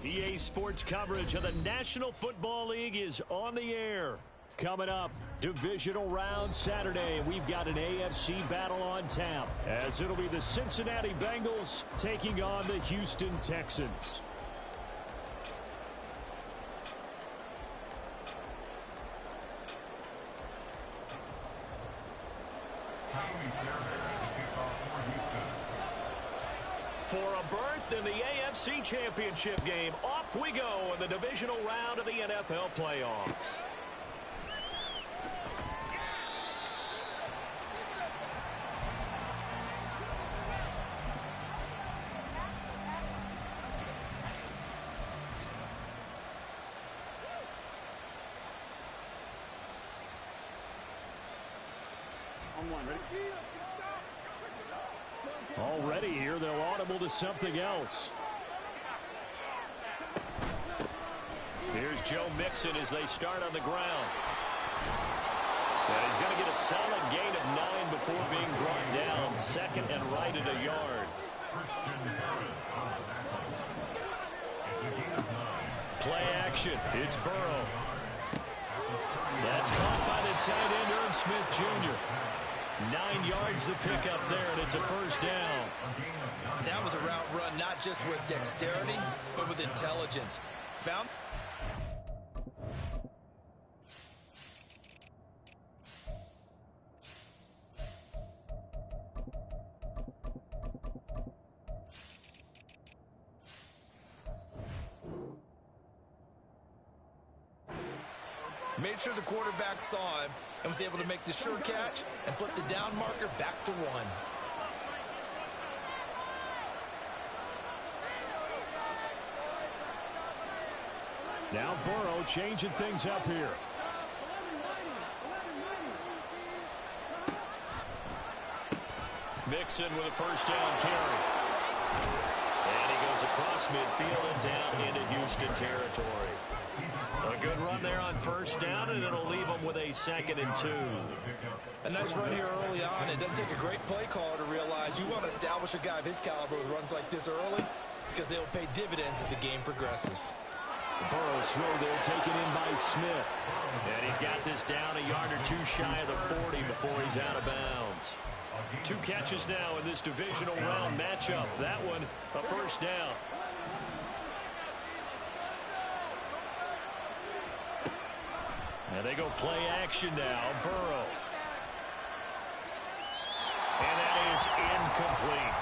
EA Sports coverage of the National Football League is on the air. Coming up, divisional round Saturday. We've got an AFC battle on tap, as it'll be the Cincinnati Bengals taking on the Houston Texans. For a berth in the AFC Championship game, off we go in the divisional round of the NFL playoffs. Already here, they'll audible to something else. Here's Joe Mixon as they start on the ground. And he's going to get a solid gain of 9 before being brought down. Second and right at a yard. Play action. It's Burrow. That's caught by the tight end, Irv Smith Jr. 9 yards the pickup there, and it's a first down. That was a route run, not just with dexterity, but with intelligence. Found. Made sure the quarterback saw him and was able to make the sure catch and flip the down marker back to 1. Now Burrow changing things up here. Mixon with a first down carry. And he goes across midfield and down into Houston territory. A good run there on first down, and it'll leave them with a 2nd and 2. A nice run here early on. It doesn't take a great play caller to realize you want to establish a guy of his caliber with runs like this early, because they'll pay dividends as the game progresses. Burrow's throw there taken in by Smith. And he's got this down a yard or 2 shy of the 40 before he's out of bounds. 2 catches now in this divisional round matchup. That one, a first down. And they go play action now. Burrow. And that is incomplete.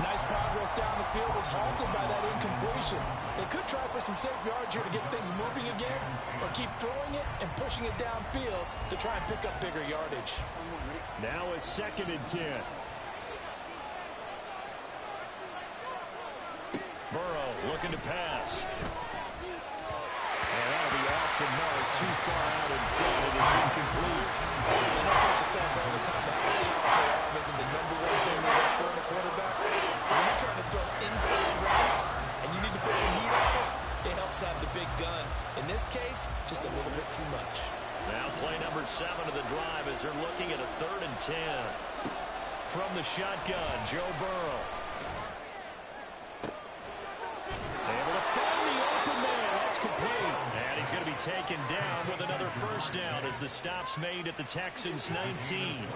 Nice progress down the field was halted by that incompletion. They could try for some safe yards here to get things moving again, or keep throwing it and pushing it downfield to try and pick up bigger yardage. Now a 2nd and 10. Burrow looking to pass. And that'll be off the mark, too far out in front, and it's incomplete. I know coaches tell us all the time that having a powerful arm isn't the #1 thing they look for in a quarterback. When you're trying to throw inside routes and you need to put some heat on it, it helps have the big gun. In this case, just a little bit too much. Now play number 7 of the drive as they're looking at a 3rd and 10. From the shotgun, Joe Burrow. Able to find the open man. That's complete. And he's going to be taken down with another first down as the stop's made at the Texans' 19.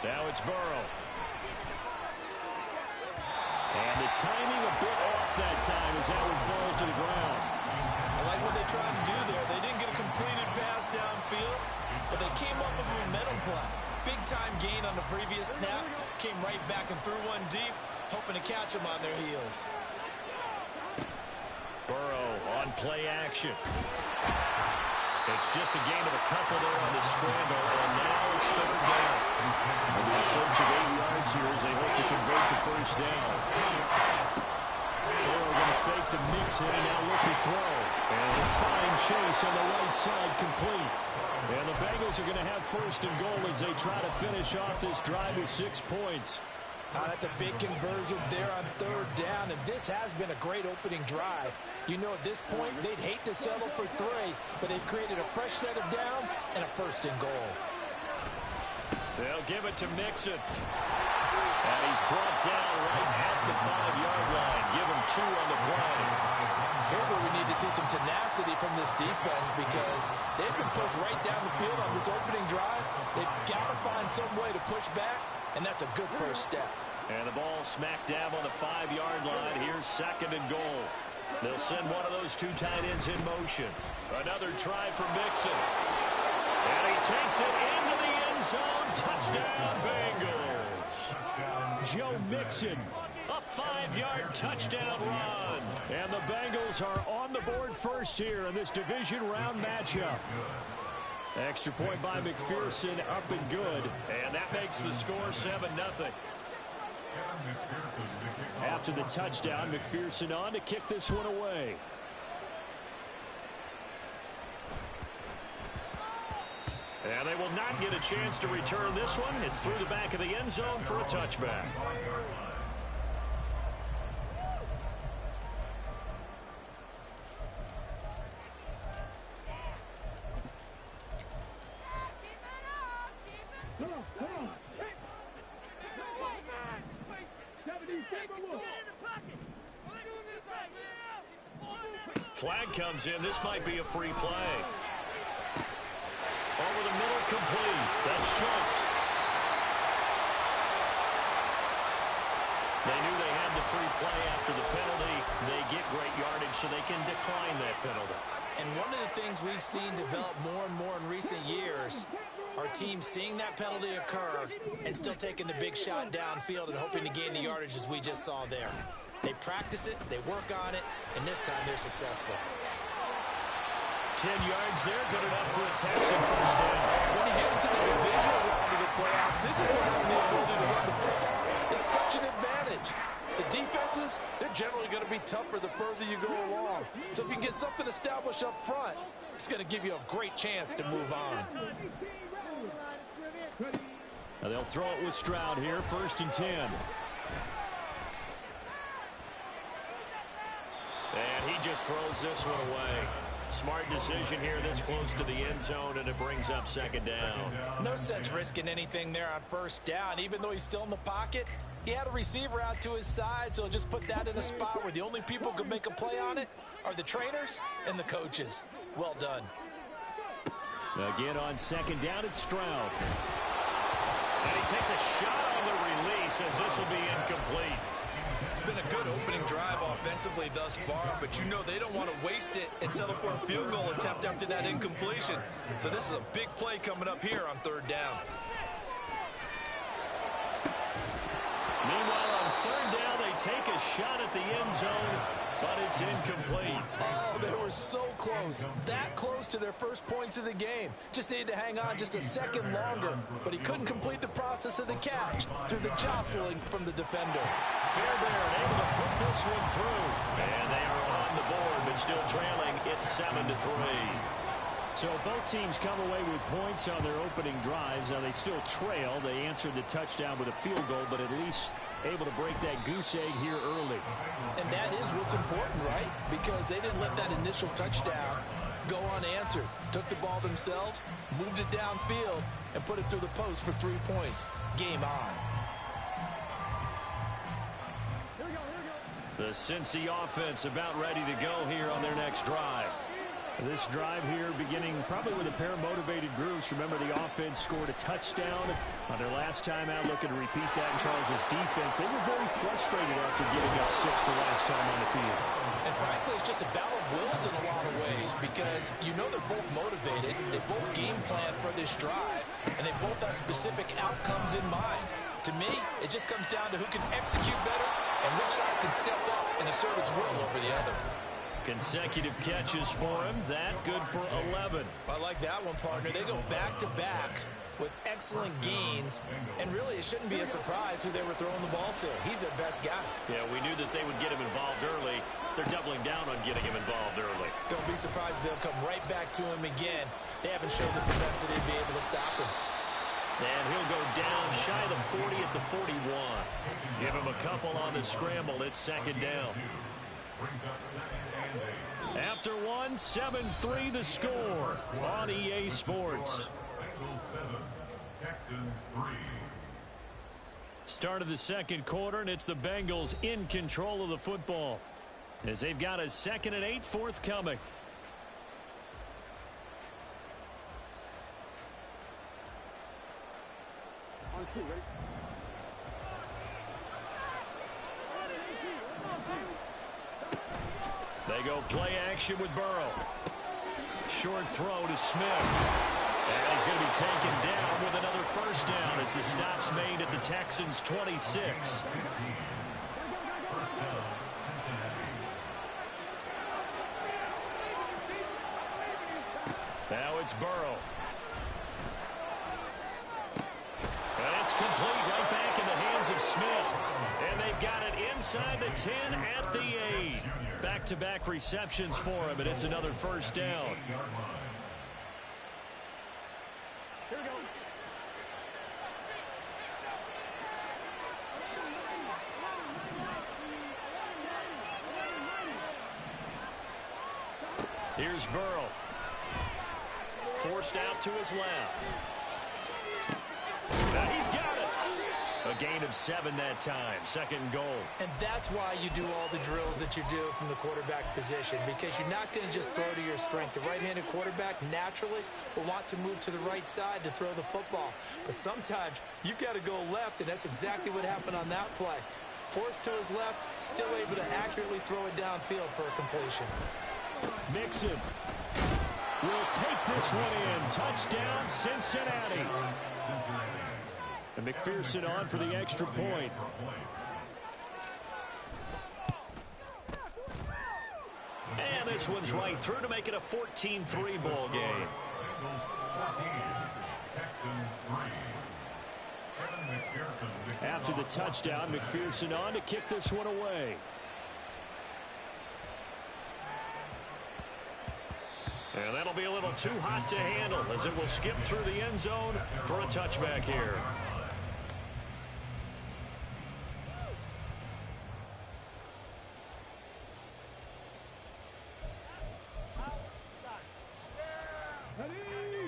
Now it's Burrow. And the timing a bit off that time as that one falls to the ground. I like what they tried to do there. They didn't get a completed pass downfield, but they came off of a momentum play. Big-time gain on the previous snap. Came right back and threw one deep, hoping to catch them on their heels. Burrow on play action. It's just a gain of a couple there on the scramble, and now it's 3rd down. They'll be in search of 8 yards here as they hope to convert the first down. Burrow going to fake to Mixon and now look to throw. And a fine chase on the right side, complete. And the Bengals are going to have 1st and goal as they try to finish off this drive with 6 points. That's a big conversion there on 3rd down, and this has been a great opening drive. You know, at this point, they'd hate to settle for 3, but they've created a fresh set of downs and a 1st and goal. They'll give it to Mixon. And he's brought down right at the 5-yard line. Give him 2 on the play. Here's where we need to see some tenacity from this defense because they've been pushed right down the field on this opening drive. They've got to find some way to push back, and that's a good first step. And the ball smack dab on the 5-yard line. Here's 2nd and goal. They'll send one of those 2 tight ends in motion. Another try for Mixon. And he takes it into the end zone. Touchdown, Bengals. Joe Mixon, a 5-yard touchdown run. And the Bengals are on the board first here in this division round matchup. Extra point by McPherson, up and good. And that makes the score 7-0. After the touchdown, McPherson on to kick this one away. And they will not get a chance to return this one. It's through the back of the end zone for a touchback. Flag comes in. This might be a free play. Over the middle, complete. That's Schultz. They knew they had the free play after the penalty. They get great yardage, so they can decline that penalty. And one of the things we've seen develop more and more in recent years are teams seeing that penalty occur and still taking the big shot downfield and hoping to gain the yardage as we just saw there. They practice it, they work on it, and this time they're successful. 10 yards there, good enough for a Texan first down. When you get into the divisional round of the playoffs, this is what having the ability to run the football is such an advantage. The defenses, they're generally going to be tougher the further you go along. So if you can get something established up front, it's going to give you a great chance to move on. Now they'll throw it with Stroud here, 1st and 10. And he just throws this one away. Smart decision here this close to the end zone, and it brings up 2nd down. No sense risking anything there on 1st down. Even though he's still in the pocket, he had a receiver out to his side, so just put that in a spot where the only people who can make a play on it are the trainers and the coaches. Well done. Again on 2nd down, it's Stroud. And he takes a shot on the release as this will be incomplete. It's been a good opening drive offensively thus far, but you know they don't want to waste it and settle for a field goal attempt after that incompletion. So this is a big play coming up here on 3rd down. Meanwhile, on 3rd down, they take a shot at the end zone, but it's incomplete. Oh, they were so close. That close to their first points of the game. Just needed to hang on just a second longer, but he couldn't complete the process of the catch through the jostling from the defender. Fairbairn able to put this one through. And they are on the board, but still trailing. It's 7-3. So both teams come away with points on their opening drives. Now they still trail. They answered the touchdown with a field goal, but at least able to break that goose egg here early. And that is what's important, right? Because they didn't let that initial touchdown go unanswered. Took the ball themselves, moved it downfield, and put it through the post for 3 points. Game on. The Cincy offense about ready to go here on their next drive. This drive here beginning probably with a pair of motivated groups. Remember, the offense scored a touchdown on their last time out, looking to repeat that in Charles' defense. They were very frustrated after giving up 6 the last time on the field. And frankly, it's just a battle of wills in a lot of ways because you know they're both motivated. They both game plan for this drive, and they both have specific outcomes in mind. To me, it just comes down to who can execute better and which side can step up and assert its will over the other. Consecutive catches for him. That good for 11. I like that one, partner. They go back-to-back with excellent gains, and really it shouldn't be a surprise who they were throwing the ball to. He's their best guy. Yeah, we knew that they would get him involved early. They're doubling down on getting him involved early. Don't be surprised if they'll come right back to him again. They haven't shown the propensity to be able to stop him. And he'll go down shy of the 40 at the 41. Give him a couple on the scramble. It's 2nd down. After one, 7-3 the score on EA Sports. Start of the second quarter, and it's the Bengals in control of the football as they've got a 2nd and 8 forthcoming. They go play action with Burrow. Short throw to Smith. And he's going to be taken down with another first down as the stop's made at the Texans' 26. Now it's Burrow. And it's complete right back in the hands of Smith. And they've got it inside the 10 at the 8. Back-to-back receptions for him, and it's another first down. Here's Burrow. Forced out to his left. Now he's got it. A gain of 7 that time. 2nd and goal. And that's why you do all the drills that you do from the quarterback position, because you're not going to just throw to your strength. The right-handed quarterback naturally will want to move to the right side to throw the football. But sometimes you've got to go left, and that's exactly what happened on that play. Forced to his left, still able to accurately throw it downfield for a completion. Mixon will take this one in. Touchdown, Cincinnati. And McPherson on for the extra point. And this one's right through to make it a 14-3 ball game. After the touchdown, McPherson on to kick this one away. And that'll be a little too hot to handle as it will skip through the end zone for a touchback here.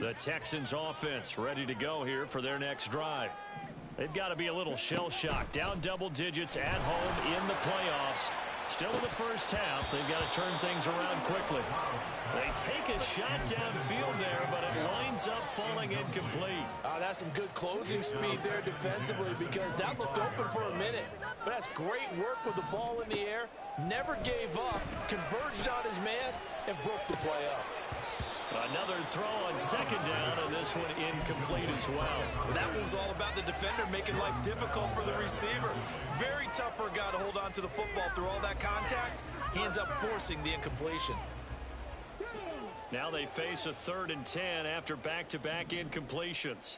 The Texans offense ready to go here for their next drive. They've got to be a little shell-shocked. Down double digits at home in the playoffs. Still in the first half. They've got to turn things around quickly. They take a shot downfield there, but it winds up falling incomplete. That's some good closing speed there defensively, because that looked open for a minute. But that's great work with the ball in the air. Never gave up, converged on his man, and broke the play up. Another throw on 2nd down, and this one incomplete as well. That one was all about the defender making life difficult for the receiver. Very tough for a guy to hold on to the football through all that contact. He ends up forcing the incompletion. Now they face a 3rd and 10 after back-to-back incompletions.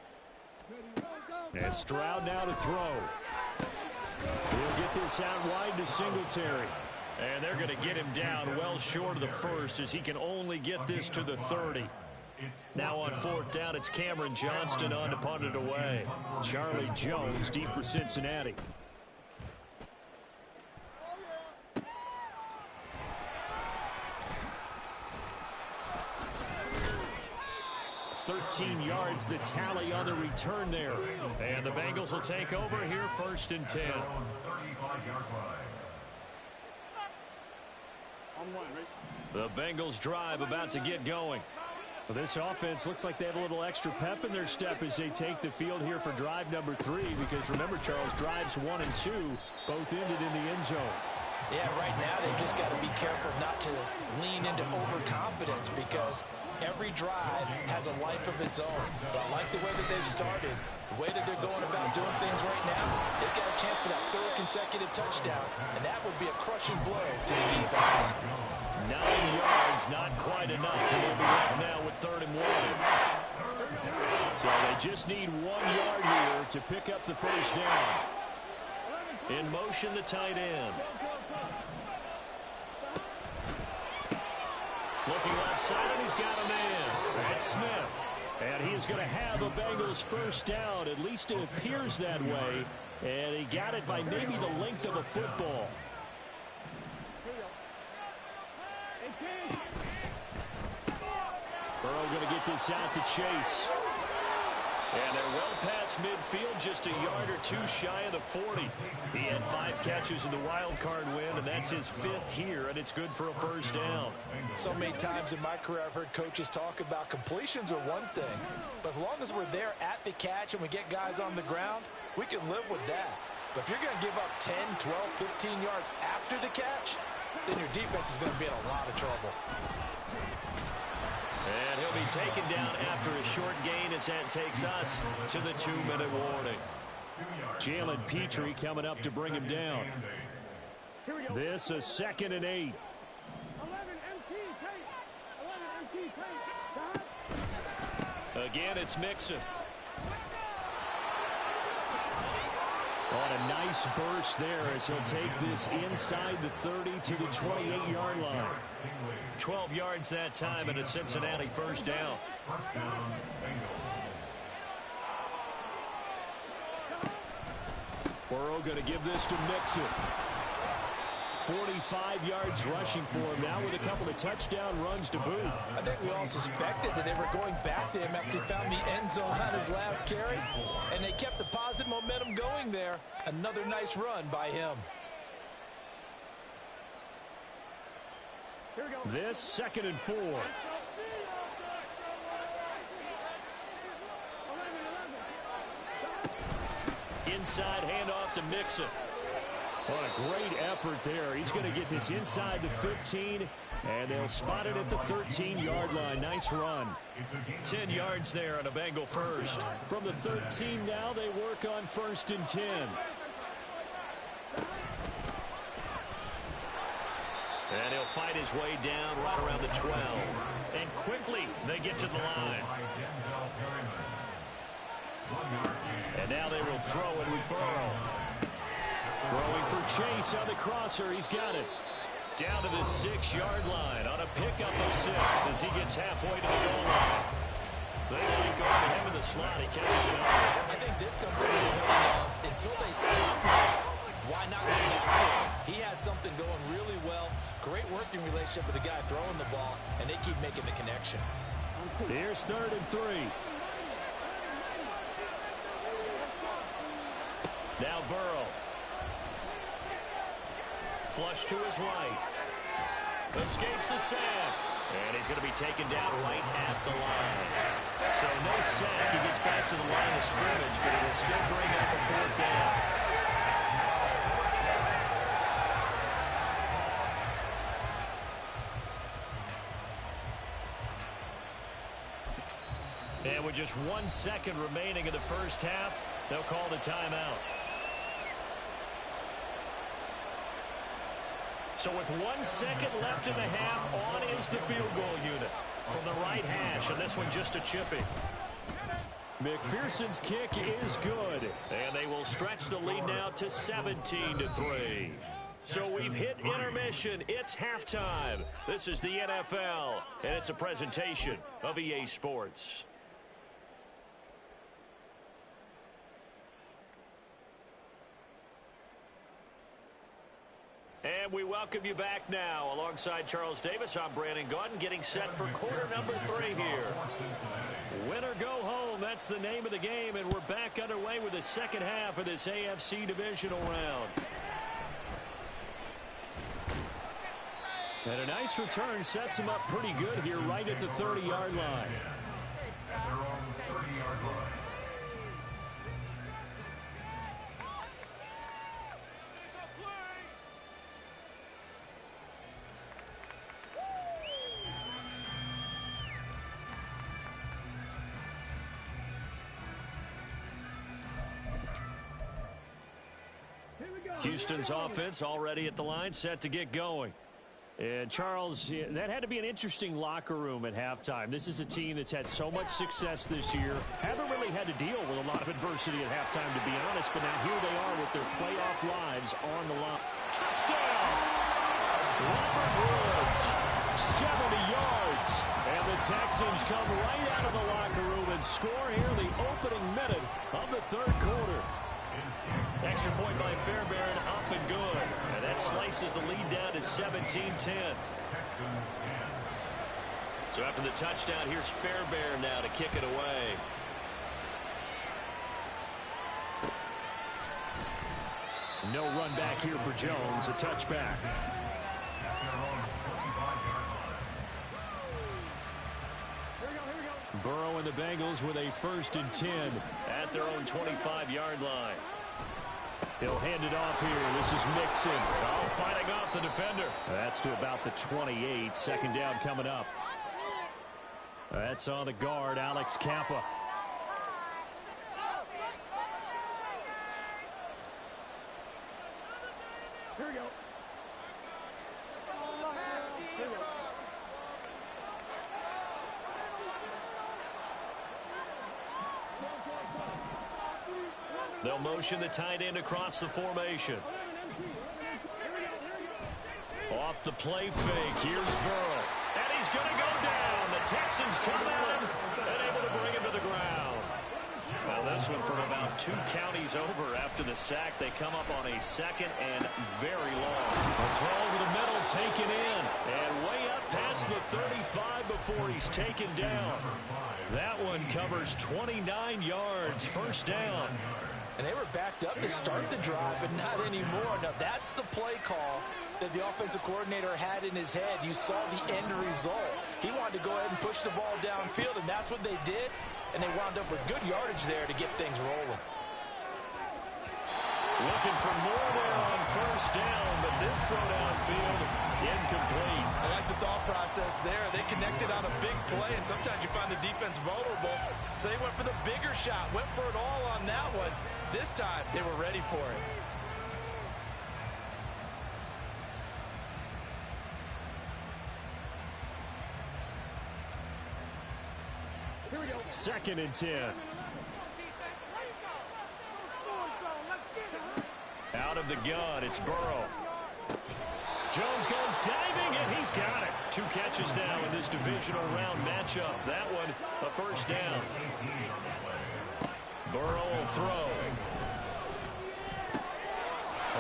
And Stroud now to throw. He'll get this out wide to Singletary. And they're going to get him down well short of the first as he can only get this to the 30. Now on 4th down, it's Cameron Johnston on to punt it away. Charlie Jones deep for Cincinnati. $13 yards the tally on the return there. And the Bengals will take over here 1st and 10. The Bengals drive about to get going. Well, this offense looks like they have a little extra pep in their step as they take the field here for drive number 3, because remember, Charles, drives 1 and 2 both ended in the end zone. Yeah, right now they've just got to be careful not to lean into overconfidence, because every drive has a life of its own. But I like the way that they've started, the way that they're going about doing things right now. They've got a chance for that 3rd consecutive touchdown, and that would be a crushing blow to the defense. 9 yards, not quite enough, and they'll be left now with 3rd and 1. So they just need 1 yard here to pick up the first down. In motion, the tight end. Looking left side, and he's got a man. That's Smith. And he is going to have a Bengals first down. At least it appears that way. And he got it by maybe the length of a football. Burrow going to get this out to Chase. And they're well past midfield, just a yard or two shy of the 40. He had 5 catches in the wild card win, and that's his 5th here, and it's good for a first down. So many times in my career I've heard coaches talk about completions are one thing, but as long as we're there at the catch and we get guys on the ground, we can live with that. But if you're going to give up 10, 12, 15 yards after the catch, then your defense is going to be in a lot of trouble. And he'll be taken down after a short gain as that takes us to the 2-minute warning. Jalen Petrie coming up to bring him down. This a 2nd and 8. Again, it's Mixon. On a nice burst there as he'll take this inside the 30 to the 28-yard line. 12 yards that time and a Cincinnati first down. Burrow going to give this to Mixon. 45 yards rushing for him now with a couple of touchdown runs to boot. I think we all suspected that they were going back to him after he found the end zone on his last carry, and they kept the positive momentum going there. Another nice run by him. This 2nd and 4. Inside handoff to Mixon. What a great effort there. He's going to get this inside the 15, and they'll spot it at the 13-yard line. Nice run. 10 yards there on a Bengal first. From the 13 now, they work on 1st and 10. And he'll fight his way down right around the 12. And quickly, they get to the line. And now they will throw it with Burrow. Throwing for Chase on the crosser. He's got it. Down to the 6-yard line on a pickup of 6 as he gets halfway to the goal line. They like going to him in the slot. He catches it up. I think this comes into the hearing of until they stop him, why not go back to him? He has something going really well. Great working relationship with the guy throwing the ball, and they keep making the connection. Here's 3rd and 3. Now Burrow. Flush to his right. Escapes the sack. And he's going to be taken down right at the line. So no sack. He gets back to the line of scrimmage, but it will still bring up a 4th down. And with just 1 second remaining in the first half, they'll call the timeout. So with 1 second left in the half, on is the field goal unit from the right hash, and this one just a chipping. McPherson's kick is good, and they will stretch the lead now to 17-3. So we've hit intermission. It's halftime. This is the NFL, and it's a presentation of EA Sports. And we welcome you back now. Alongside Charles Davis, I'm Brandon Gaudin, getting set for quarter number 3 here. Win or go home, that's the name of the game, and we're back underway with the second half of this AFC divisional round. And a nice return sets him up pretty good here right at the 30-yard line. Houston's offense already at the line, set to get going. And Charles, that had to be an interesting locker room at halftime. This is a team that's had so much success this year. Haven't really had to deal with a lot of adversity at halftime, to be honest. But now here they are with their playoff lives on the line. Touchdown! Robert Woods, 70 yards. And the Texans come right out of the locker room and score here the opening minute of the 3rd quarter. Extra point by Fairbairn, up and good. And that slices the lead down to 17-10. So after the touchdown, here's Fairbairn now to kick it away. No run back here for Jones. A touchback. Burrow and the Bengals with a 1st and 10 at their own 25-yard line. He'll hand it off here. This is Mixon. Oh, fighting off the defender. That's to about the 28. 2nd down coming up. That's on the guard, Alex Kappa. Here we go. They'll motion the tight end across the formation. Off the play fake. Here's Burrow. And he's going to go down. The Texans come at him and able to bring him to the ground. Well, this one from about 2 counties over after the sack. They come up on a 2nd and very long. A throw over the middle, taken in. And way up past the 35 before he's taken down. That one covers 29 yards. 1st down. And they were backed up to start the drive, but not anymore. Now, that's the play call that the offensive coordinator had in his head. You saw the end result. He wanted to go ahead and push the ball downfield, and that's what they did. And they wound up with good yardage there to get things rolling. Looking for more there on 1st down, but this throw downfield incomplete. I like the thought process there. They connected on a big play, and sometimes you find the defense vulnerable. So they went for the bigger shot, went for it all on that one. This time, they were ready for it. Here we go. 2nd and 10. Out of the gun, it's Burrow. Jones goes diving, and he's got it. 2 catches now in this divisional round matchup. That one, a 1st down. Burrow will throw.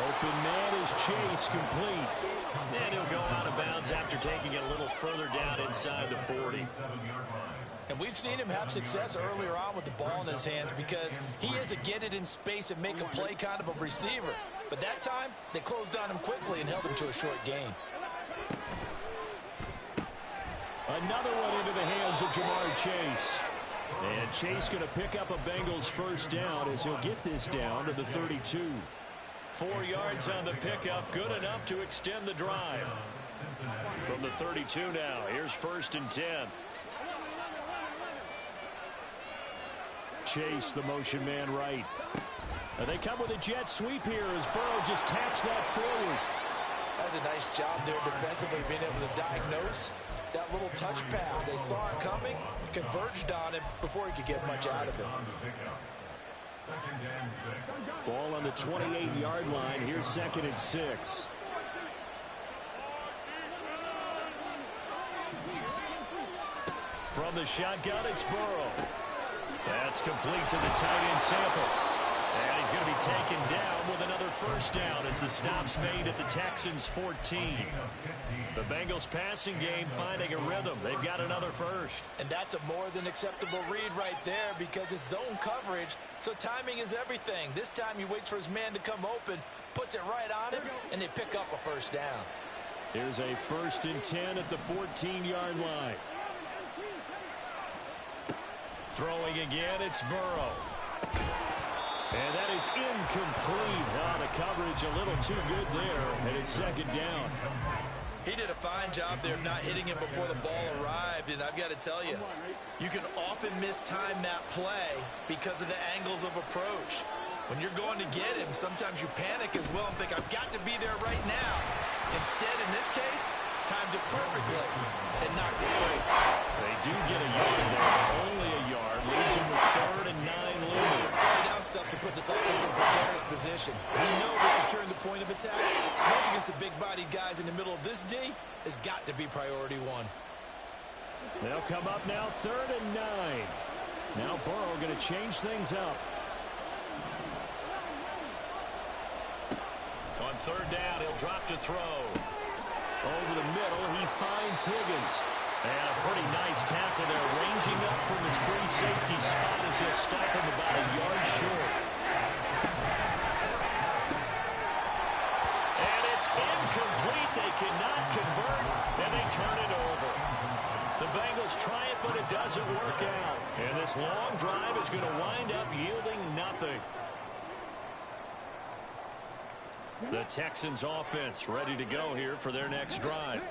Open man is Chase, complete. And he'll go out of bounds after taking it a little further down inside the 40. And we've seen him have success earlier on with the ball in his hands because he is a get it in space and make a play kind of a receiver. But that time, they closed on him quickly and held him to a short gain. Another one into the hands of Jamar Chase. And Chase going to pick up a Bengals 1st down as he'll get this down to the 32. 4 yards on the pickup, good enough to extend the drive. From the 32 now, here's 1st and 10. Chase, the motion man right. And they come with a jet sweep here as Burrow just taps that forward. That's a nice job there defensively, being able to diagnose that little touch pass. They saw it coming, converged on him before he could get much out of it. Ball on the 28-yard line. Here's 2nd and 6. From the shotgun, it's Burrow. That's complete to the tight end Sample. And he's going to be taken down with another 1st down as the stop's made at the Texans 14. The Bengals passing game finding a rhythm. They've got another 1st. And that's a more than acceptable read right there because it's zone coverage, so timing is everything. This time he waits for his man to come open, puts it right on him, and they pick up a 1st down. Here's a 1st and 10 at the 14-yard line. Throwing again, it's Burrow. And that is incomplete. Oh, the coverage a little too good there, and it's 2nd down. He did a fine job there of not hitting him before the ball arrived, and I've got to tell you, you can often mistime that play because of the angles of approach. When you're going to get him, sometimes you panic as well and think, I've got to be there right now. Instead, in this case, timed it perfectly and knocked it free. They do get a yard there, only a yard, leaves him with 3rd and 9 looming. All down stuff to put this offense in precarious position. We know that securing the point of attack, especially against the big-bodied guys in the middle of this D, has got to be priority 1. They'll come up now, 3rd and 9. Now Burrow going to change things up. On 3rd down, he'll drop to throw. Over the middle, he finds Higgins. And a pretty nice tackle there, ranging up from his free safety spot as he'll stop him about a yard short. incomplete. They cannot convert, and they turn it over. The Bengals try it, but it doesn't work out. And this long drive is going to wind up yielding nothing. The Texans offense ready to go here for their next drive.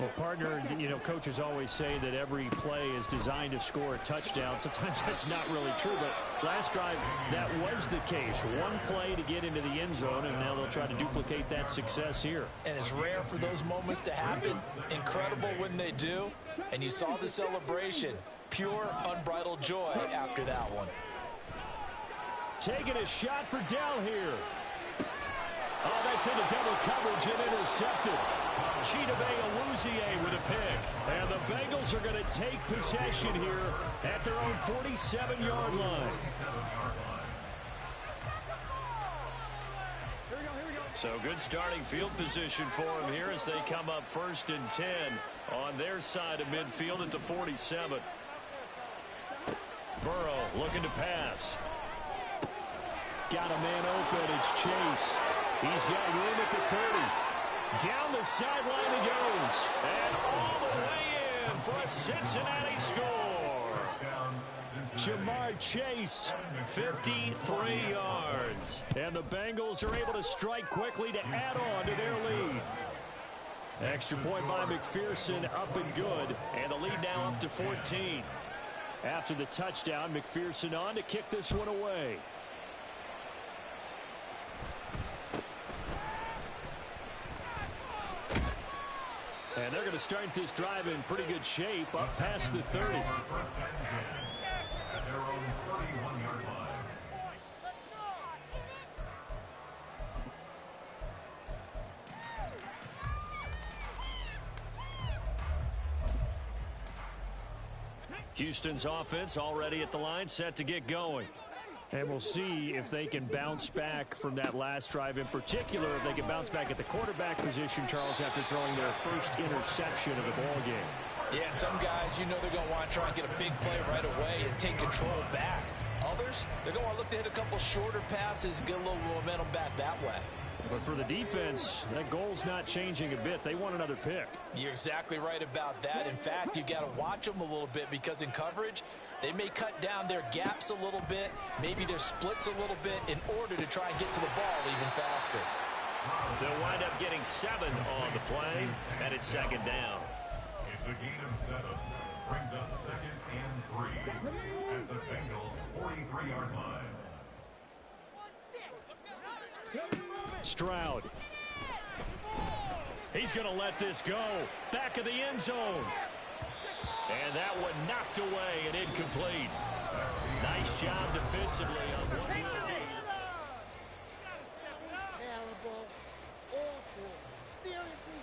Well, partner, you know, coaches always say that every play is designed to score a touchdown. Sometimes that's not really true, but last drive, that was the case. One play to get into the end zone, and now they'll try to duplicate that success here. And it's rare for those moments to happen. Incredible when they do. And you saw the celebration. Pure, unbridled joy after that one. Taking a shot for Dell here. Oh, that's into double coverage and intercepted. Chidobe Awuzie with a pick. And the Bengals are going to take possession here at their own 47-yard line. So good starting field position for them here as they come up 1st and 10 on their side of midfield at the 47. Burrow looking to pass. Got a man open. It's Chase. He's got room at the 30. Down the sideline he goes. And all the way in for a Cincinnati score. Jamar Chase, 53 yards. And the Bengals are able to strike quickly to add on to their lead. Extra point by McPherson, up and good. And the lead now up to 14. After the touchdown, McPherson on to kick this one away. And they're going to start this drive in pretty good shape up past the 30. Houston's offense already at the line, set to get going. And we'll see if they can bounce back from that last drive. In particular, if they can bounce back at the quarterback position, Charles, after throwing their first interception of the ball game. Yeah, some guys, you know they're going to want to try and get a big play right away and take control back. Others, they're going to want to look to hit a couple shorter passes, get a little momentum back that way. But for the defense, that goal's not changing a bit. They want another pick. You're exactly right about that. In fact, you got to watch them a little bit because in coverage, they may cut down their gaps a little bit, maybe their splits a little bit in order to try and get to the ball even faster. They'll wind up getting 7 on the play, and it's 2nd down. It's a gain of 7. Brings up 2nd and 3 at the Bengals' 43-yard line. Stroud. He's going to let this go. Back of the end zone. And that one knocked away and incomplete. Nice job defensively on one play. Terrible. Awful. Seriously.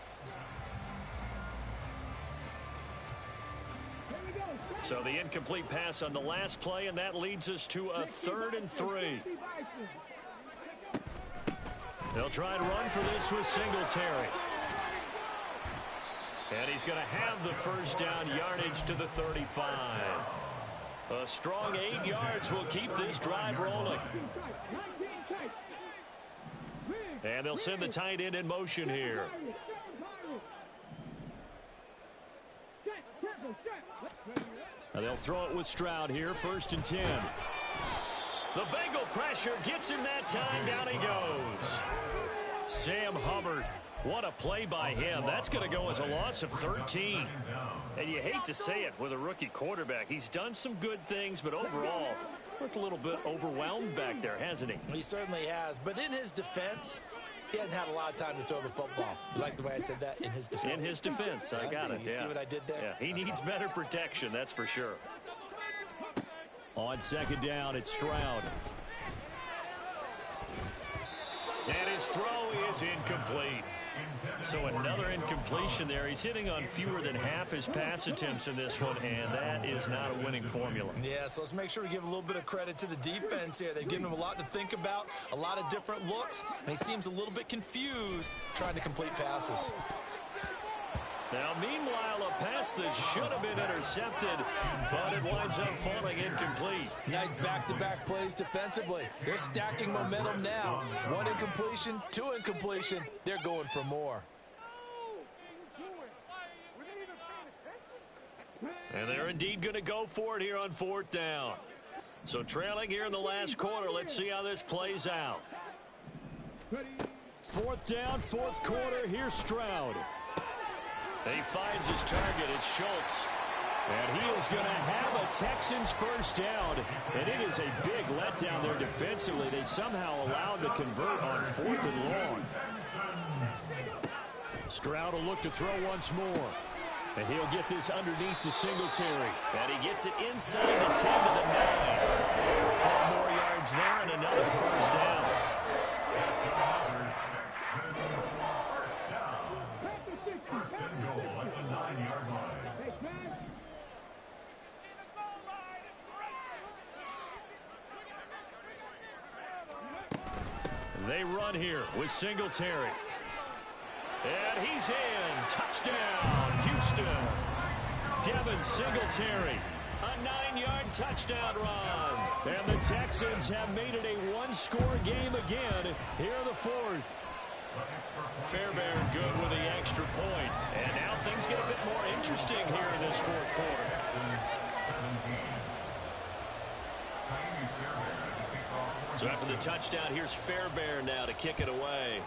So the incomplete pass on the last play, and that leads us to a 3rd and 3. They'll try and run for this with Singletary. And he's going to have the first down, yardage to the 35. A strong 8 yards will keep this drive rolling. And they'll send the tight end in motion here. Now they'll throw it with Stroud here, 1st and 10. The Bengal pressure gets him that time. Down he goes. Sam Hubbard. What a play by him. That's going to go as a loss of 13. And you hate to say it with a rookie quarterback. He's done some good things, but overall, looked a little bit overwhelmed back there, hasn't he? He certainly has. But in his defense, he hasn't had a lot of time to throw the football. You like the way I said that? In his defense. In his defense. I got it. You see what I did there? Yeah, he needs better protection, that's for sure. On 2nd down, it's Stroud. And his throw is incomplete. So another incompletion there. He's hitting on fewer than half his pass attempts in this one, and that is not a winning formula. Yeah, so let's make sure we give a little bit of credit to the defense here. They've given him a lot to think about, a lot of different looks, and he seems a little bit confused trying to complete passes. Now, meanwhile, a pass that should have been intercepted, but it winds up falling incomplete. Nice back-to-back plays defensively. They're stacking momentum now. One incompletion, two incompletion. They're going for more. And they're indeed going to go for it here on 4th down. So trailing here in the last quarter. Let's see how this plays out. 4th down, 4th quarter. Here's Stroud. He finds his target. It's Schultz. And he is going to have a Texans first down. And it is a big letdown there defensively. They somehow allowed to convert on 4th and long. Stroud will look to throw once more. And he'll get this underneath to Singletary. And he gets it inside the 10 to the 9. 12 more yards there and another first down. First and goal at the 9-yard line. They run here with Singletary. And he's in. Touchdown, Houston. Devin Singletary. A 9-yard touchdown run. And the Texans have made it a one-score game again here in the 4th. Fairbairn good with the extra point. And now things get a bit more interesting here in this 4th quarter. So after the touchdown, here's Fairbairn now to kick it away.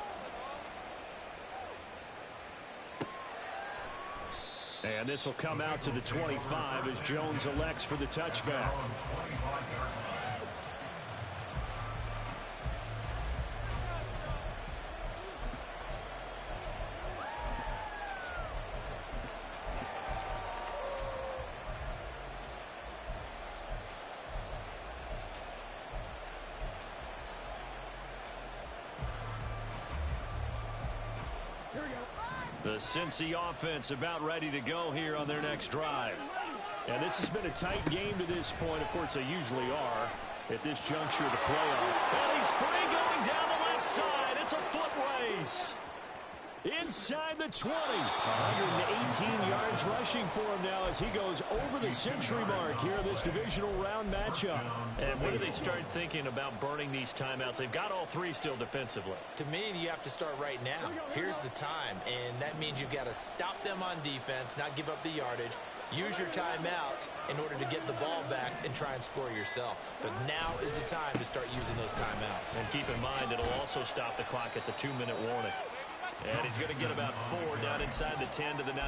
And this will come out to the 25 as Jones elects for the touchback. The Cincy offense about ready to go here on their next drive. And this has been a tight game to this point. Of course, they usually are at this juncture of the playoff. And he's free going down the left side. It's a foot race. Inside the 20. 118 yards rushing for him now as he goes over the century mark here in this divisional round matchup. And when do they start thinking about burning these timeouts? They've got all three still defensively. To me, you have to start right now. Here's the time, and that means you've got to stop them on defense, not give up the yardage, use your timeouts in order to get the ball back and try and score yourself. But now is the time to start using those timeouts. And keep in mind, it'll also stop the clock at the 2-minute warning. And he's going to get about 4 down inside the 10 to the 9.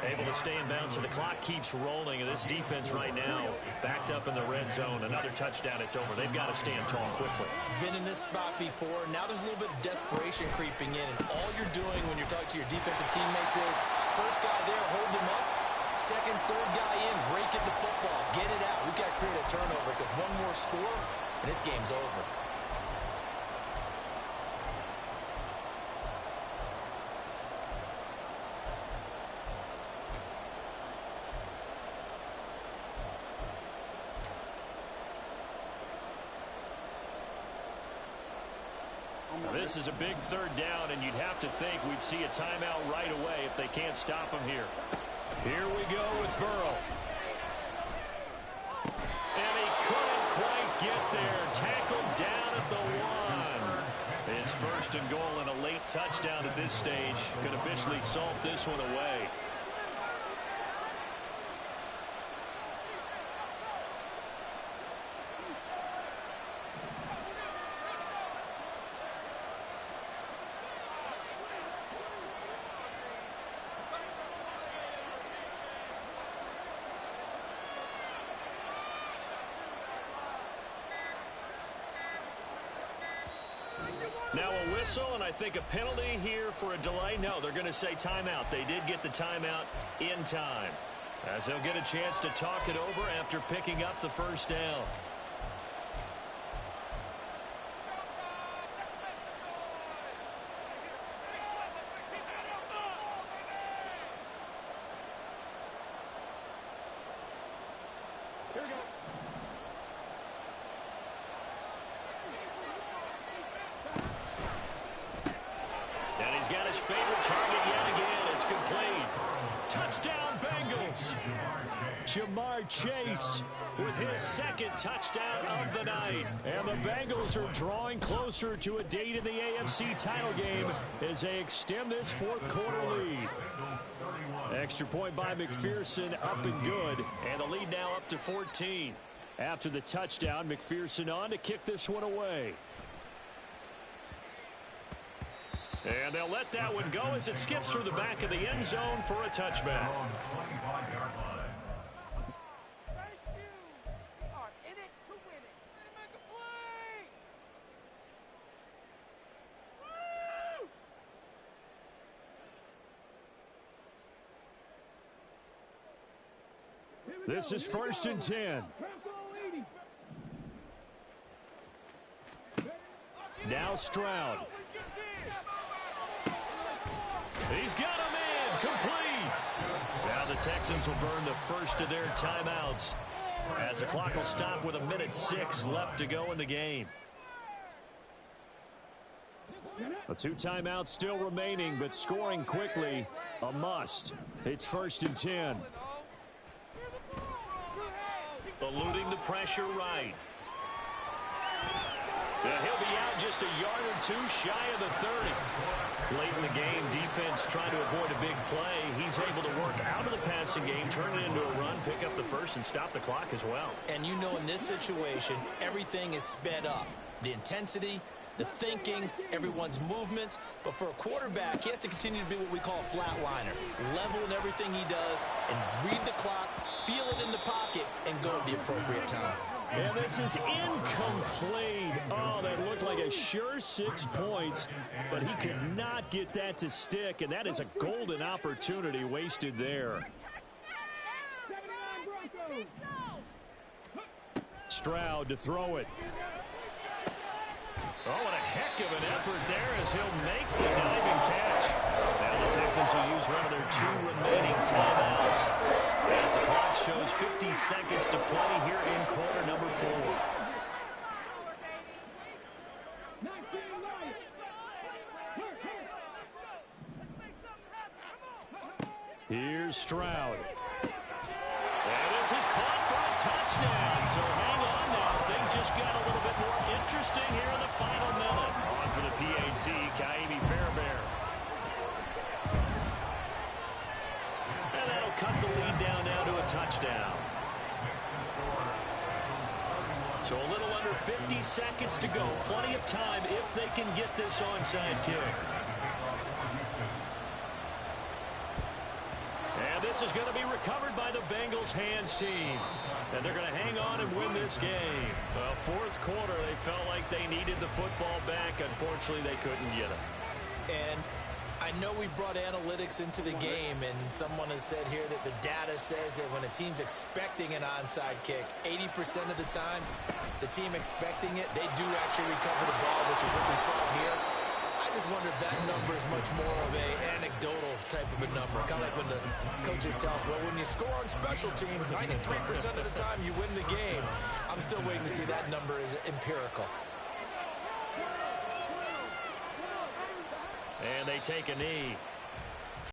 Able to stay in bounds, so the clock keeps rolling. And this defense right now backed up in the red zone. Another touchdown, it's over. They've got to stand tall quickly. Been in this spot before. Now there's a little bit of desperation creeping in. And all you're doing when you're talking to your defensive teammates is, first guy there, hold him up. Second, third guy in, rake at the football. Get it out. We've got to create a turnover because one more score, and this game's over. This is a big third down, and you'd have to think we'd see a timeout right away if they can't stop him here. Here we go with Burrow. And he couldn't quite get there. Tackled down at the 1. It's first and goal and a late touchdown at this stage. Could officially salt this one away. Now a whistle, and I think a penalty here for a delay. No, they're going to say timeout. They did get the timeout in time, as they'll get a chance to talk it over after picking up the first down. complete. Touchdown, Bengals. Jamar Chase with his second touchdown of the night. And the Bengals are drawing closer to a date in the AFC title game as they extend this fourth quarter lead. Extra point by McPherson, up and good. And the lead now up to 14. After the touchdown, McPherson on to kick this one away. And they'll let that one go as it skips through the back of the end zone for a touchback. This is 1st and 10. Now Stroud. He's got a man complete. Now the Texans will burn the first of their timeouts as the clock will stop with 1:06 left to go in the game. A 2 timeouts still remaining, but scoring quickly a must. It's 1st and 10. Eluding the pressure right. He'll be out just a yard or two shy of the 30. Late in the game, defense trying to avoid a big play. He's able to work out of the passing game, turn it into a run, pick up the first, and stop the clock as well. And you know in this situation, everything is sped up. The intensity, the thinking, everyone's movement. But for a quarterback, he has to continue to be what we call a flatliner. Level in everything he does and read the clock, feel it in the pocket, and go at the appropriate time. And this is incomplete. Oh, that looked like a sure 6 points, but he could not get that to stick, and that is a golden opportunity wasted there. Stroud to throw it. Oh, what a heck of an effort there as he'll make the diving catch. Now the Texans will use one of their 2 remaining timeouts as the clock shows 50 seconds to play here in quarter number 4. Here's Stroud. And this is caught for a touchdown. So hang on now. Things just got a little bit more interesting here in the final minute. On for the PAT, Kaimi Fairbairn. And that'll cut the lead down now to a touchdown. So a little under 50 seconds to go. Plenty of time if they can get this onside kick. And this is going to be recovered by the Bengals hands team. And they're going to hang on and win this game. Fourth quarter, they felt like they needed the football back. Unfortunately, they couldn't get it. And I know we brought analytics into the game, and someone has said here that the data says that when a team's expecting an onside kick, 80% of the time, the team expecting it, they do actually recover the ball, which is what we saw here. I just wonder if that number is much more of an anecdotal type of a number. Kind of like when the coaches tell us, well, when you score on special teams, 93% of the time you win the game. I'm still waiting to see that number is empirical. And they take a knee.